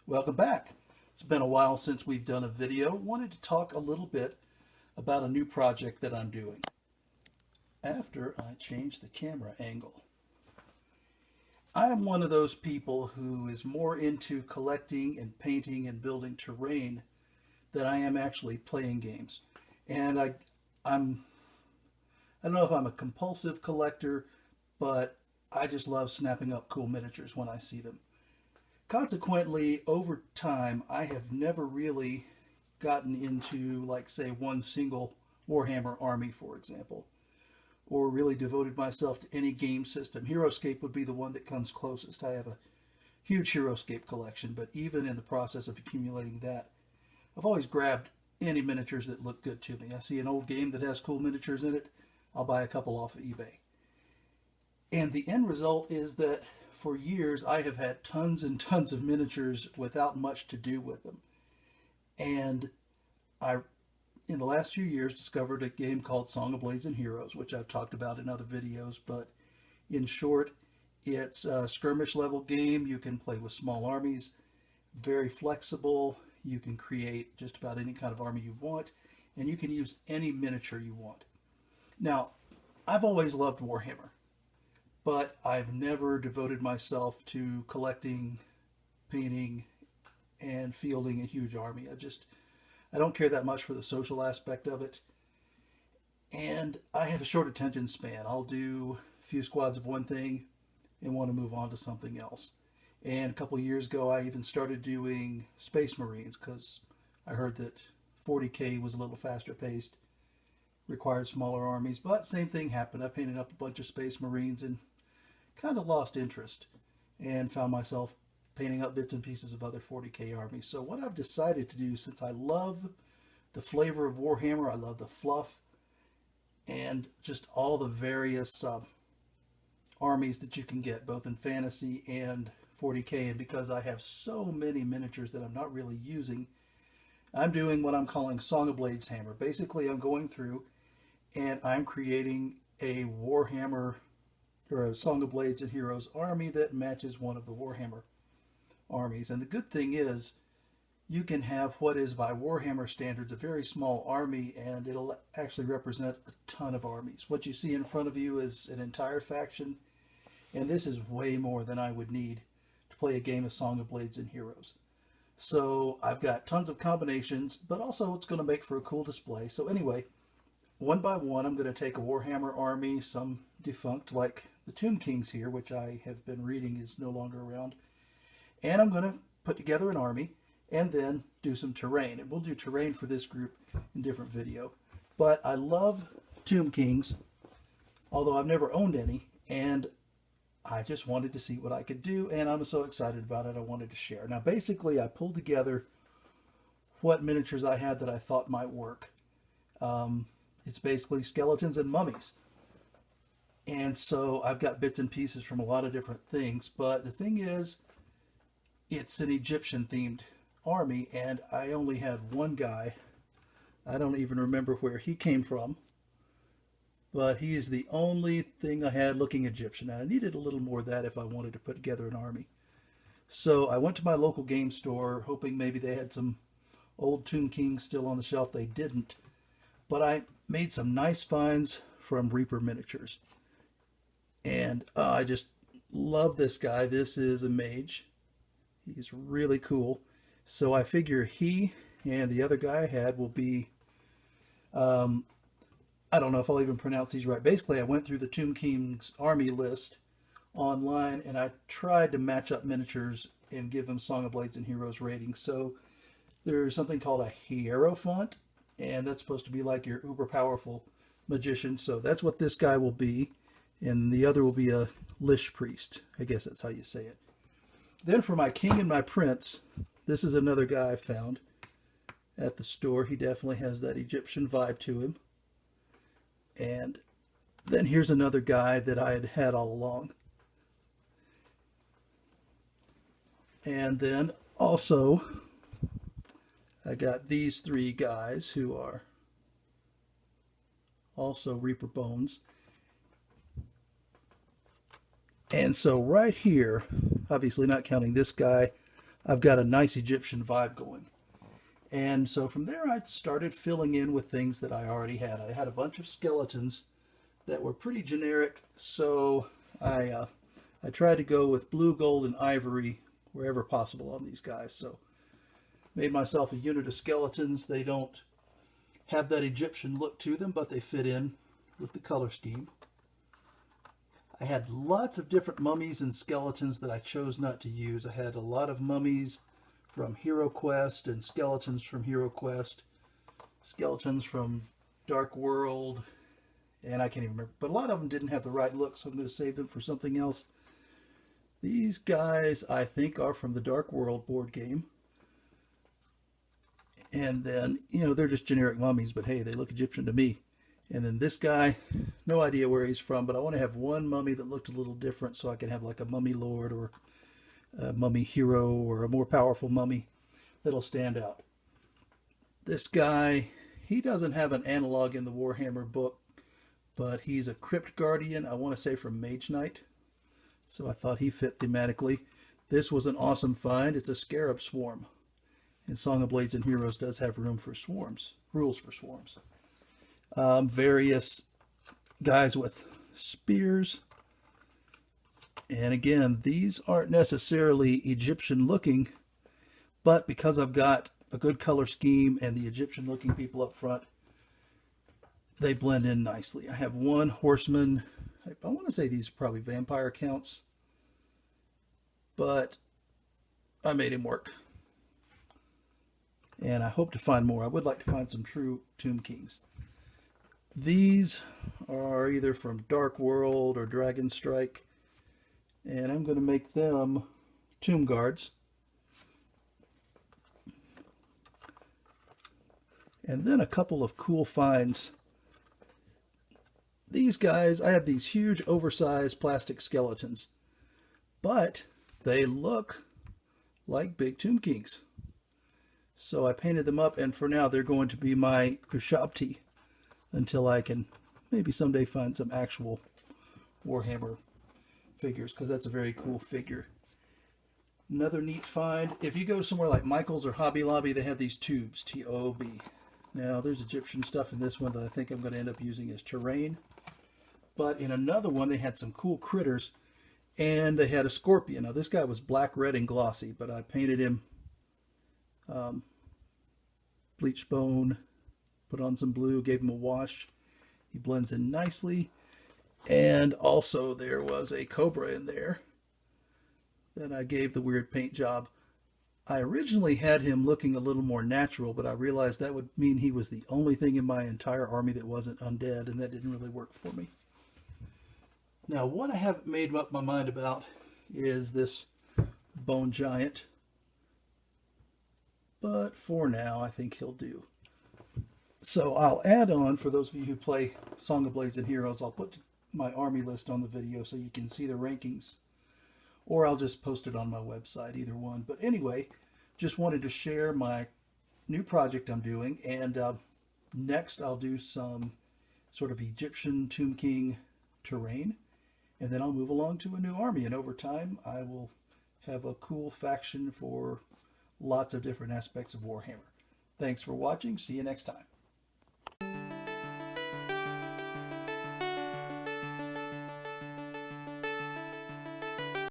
Welcome back. It's been a while since we've done a video. Wanted to talk a little bit about a new project that I'm doing. After I change the camera angle. I am one of those people who is more into collecting and painting and building terrain than I am actually playing games. And I'm I don't know if I'm a compulsive collector, but I just love snapping up cool miniatures when I see them. Consequently, over time, I have never really gotten into, like, say, one single Warhammer army, for example, or really devoted myself to any game system. Heroescape would be the one that comes closest. I have a huge Heroescape collection, but even in the process of accumulating that, I've always grabbed any miniatures that look good to me. I see an old game that has cool miniatures in it, I'll buy a couple off of eBay. And the end result is that for years I have had tons and tons of miniatures without much to do with them. And I, in the last few years, discovered a game called Song of Blades and Heroes, which I've talked about in other videos. But in short, it's a skirmish level game. You can play with small armies, very flexible. You can create just about any kind of army you want, and you can use any miniature you want. Now, I've always loved Warhammer, but I've never devoted myself to collecting, painting, and fielding a huge army. I don't care that much for the social aspect of it. And I have a short attention span. I'll do a few squads of one thing and want to move on to something else. And a couple of years ago, I even started doing Space Marines because I heard that 40K was a little faster paced, required smaller armies. But same thing happened. I painted up a bunch of Space Marines and kind of lost interest and found myself painting up bits and pieces of other 40K armies. So what I've decided to do, since I love the flavor of Warhammer, I love the fluff and just all the various armies that you can get, both in fantasy and 40K, and because I have so many miniatures that I'm not really using, I'm doing what I'm calling Song of Bladeshammer. Basically, I'm going through and I'm creating a Warhammer or a Song of Blades and Heroes army that matches one of the Warhammer armies. And the good thing is you can have what is by Warhammer standards a very small army, and it'll actually represent a ton of armies. What you see in front of you is an entire faction, and this is way more than I would need to play a game of Song of Blades and Heroes. So I've got tons of combinations, but also it's going to make for a cool display. So anyway, one by one, I'm going to take a Warhammer army, some defunct, like the Tomb Kings here, which I have been reading is no longer around. And I'm going to put together an army and then do some terrain. And we'll do terrain for this group in a different video. But I love Tomb Kings, although I've never owned any. And I just wanted to see what I could do. And I'm so excited about it, I wanted to share. Now, basically, I pulled together what miniatures I had that I thought might work. It's basically skeletons and mummies. And so I've got bits and pieces from a lot of different things. But the thing is, it's an Egyptian themed army, and I only had one guy. I don't even remember where he came from, but he is the only thing I had looking Egyptian, and I needed a little more of that if I wanted to put together an army. So I went to my local game store hoping maybe they had some old Tomb Kings still on the shelf. They didn't, but I made some nice finds from Reaper Miniatures, and I just love this guy. This is a mage. He's really cool. So I figure he and the other guy I had will be, I don't know if I'll even pronounce these right. Basically, I went through the Tomb Kings army list online and I tried to match up miniatures and give them Song of Blades and Heroes ratings. So there's something called a Hierophant, and that's supposed to be like your uber powerful magician. So that's what this guy will be. And the other will be a Lish Priest. I guess that's how you say it. Then for my king and my prince, this is another guy I found at the store. He definitely has that Egyptian vibe to him. And then here's another guy that I had had all along. And then also, I got these three guys who are also Reaper Bones. And so right here, obviously not counting this guy, I've got a nice Egyptian vibe going. And so from there, I started filling in with things that I already had. I had a bunch of skeletons that were pretty generic, so I tried to go with blue, gold, and ivory wherever possible on these guys. So made myself a unit of skeletons. They don't have that Egyptian look to them, but they fit in with the color scheme. I had lots of different mummies and skeletons that I chose not to use. I had a lot of mummies from Hero Quest and skeletons from Hero Quest, skeletons from Dark World, and I can't even remember. But a lot of them didn't have the right look, so I'm going to save them for something else. These guys, I think, are from the Dark World board game. And then, you know, they're just generic mummies, but hey, they look Egyptian to me. And then this guy, no idea where he's from, but I want to have one mummy that looked a little different so I can have like a mummy lord or a mummy hero or a more powerful mummy that'll stand out. This guy, he doesn't have an analog in the Warhammer book, but he's a crypt guardian, I want to say from Mage Knight. So I thought he fit thematically. This was an awesome find. It's a scarab swarm. And Song of Blades and Heroes does have room for swarms, rules for swarms. Various guys with spears. And again, these aren't necessarily Egyptian looking, but because I've got a good color scheme and the Egyptian looking people up front, they blend in nicely. I have one horseman. I want to say these are probably vampire counts, but I made him work. And I hope to find more. I would like to find some true Tomb Kings. These are either from Dark World or Dragon Strike, and I'm going to make them Tomb Guards. And then a couple of cool finds. These guys, I have these huge oversized plastic skeletons, but they look like big Tomb Kings. So I painted them up, and for now they're going to be my Ushabti until I can maybe someday find some actual Warhammer figures, because that's a very cool figure. Another neat find, if you go somewhere like Michael's or Hobby Lobby, they have these tubes, T-O-B. Now there's Egyptian stuff in this one that I think I'm going to end up using as terrain. But in another one they had some cool critters, and they had a scorpion. Now this guy was black, red, and glossy, but I painted him bleach bone, put on some blue, gave him a wash. He blends in nicely. And also there was a cobra in there that I gave the weird paint job. I originally had him looking a little more natural, but I realized that would mean he was the only thing in my entire army that wasn't undead, and that didn't really work for me. Now, what I haven't made up my mind about is this bone giant. But for now, I think he'll do. So I'll add on, for those of you who play Song of Blades and Heroes, I'll put my army list on the video so you can see the rankings. Or I'll just post it on my website, either one. But anyway, just wanted to share my new project I'm doing. And next I'll do some sort of Egyptian Tomb King terrain. And then I'll move along to a new army. And over time, I will have a cool faction for lots of different aspects of Warhammer. Thanks for watching. See you next time.